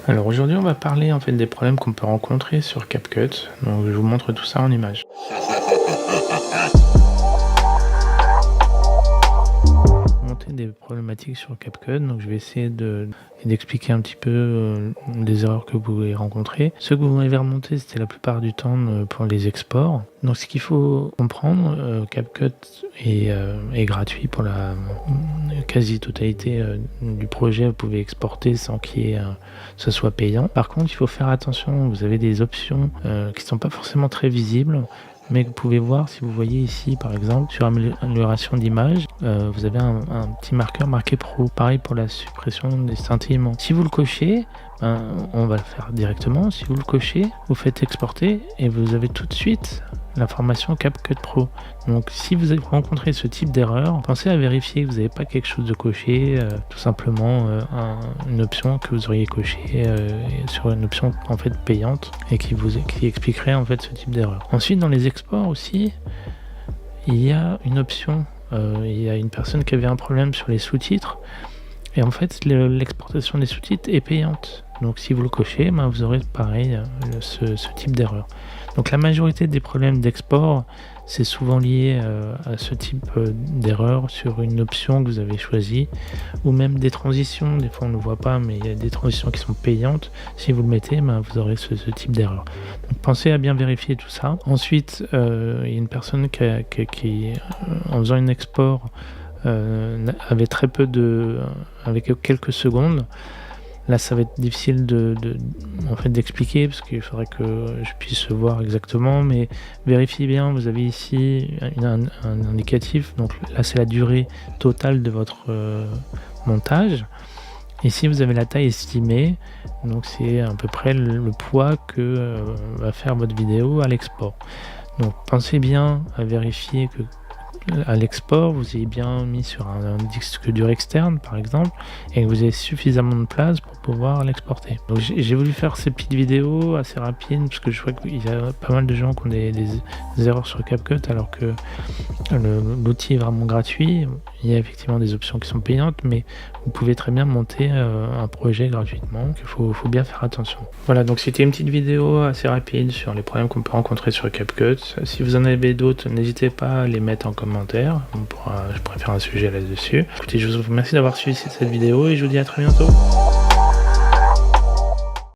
Alors aujourd'hui, on va parler en fait des problèmes qu'on peut rencontrer sur CapCut. Donc je vous montre tout ça en images. Monter des problématiques sur CapCut, donc je vais essayer d'expliquer un petit peu les erreurs que vous pouvez rencontrer. Ceux que vous m'avez remonté, c'était la plupart du temps pour les exports. Donc ce qu'il faut comprendre, CapCut est gratuit pour la quasi-totalité du projet. Vous pouvez exporter sans ce soit payant. Par contre, il faut faire attention, vous avez des options qui ne sont pas forcément très visibles, mais que vous pouvez voir. Si vous voyez ici par exemple sur amélioration d'image, vous avez un petit marqueur marqué pro. Pareil pour la suppression des scintillements. Si vous le cochez, on va le faire directement. Si vous le cochez, vous faites exporter et vous avez tout de suite l'information CapCut Pro. Donc si vous rencontrez ce type d'erreur, pensez à vérifier que vous n'avez pas quelque chose de coché, tout simplement une option que vous auriez cochée sur une option en fait payante et qui expliquerait en fait ce type d'erreur. Ensuite, dans les exports aussi, il y a une option, il y a une personne qui avait un problème sur les sous-titres et en fait l'exportation des sous-titres est payante. Donc si vous le cochez, vous aurez pareil ce type d'erreur. Donc la majorité des problèmes d'export, c'est souvent lié à ce type d'erreur sur une option que vous avez choisie, ou même des transitions. Des fois on ne le voit pas, mais il y a des transitions qui sont payantes. Si vous le mettez, vous aurez ce type d'erreur. Donc pensez à bien vérifier tout ça. Ensuite, il y a une personne qui en faisant un export, avait très peu avec quelques secondes. Là, ça va être difficile d'expliquer parce qu'il faudrait que je puisse voir exactement, mais vérifiez bien. Vous avez ici un indicatif. Donc là, c'est la durée totale de votre montage. Ici, vous avez la taille estimée. Donc c'est à peu près le poids que va faire votre vidéo à l'export. Donc pensez bien à vérifier que à l'export, vous ayez bien mis sur un disque dur externe par exemple, et que vous avez suffisamment de place pour pouvoir l'exporter. Donc j'ai voulu faire ces petites vidéos assez rapides parce que je vois qu'il y a pas mal de gens qui ont des erreurs sur CapCut, alors que l'outil est vraiment gratuit. Il y a effectivement des options qui sont payantes, mais vous pouvez très bien monter un projet gratuitement. Donc il faut bien faire attention. Voilà, donc c'était une petite vidéo assez rapide sur les problèmes qu'on peut rencontrer sur CapCut. Si vous en avez d'autres, n'hésitez pas à les mettre en commentaire. Je pourrais faire un sujet là-dessus. Écoutez, je vous remercie d'avoir suivi cette vidéo et je vous dis à très bientôt.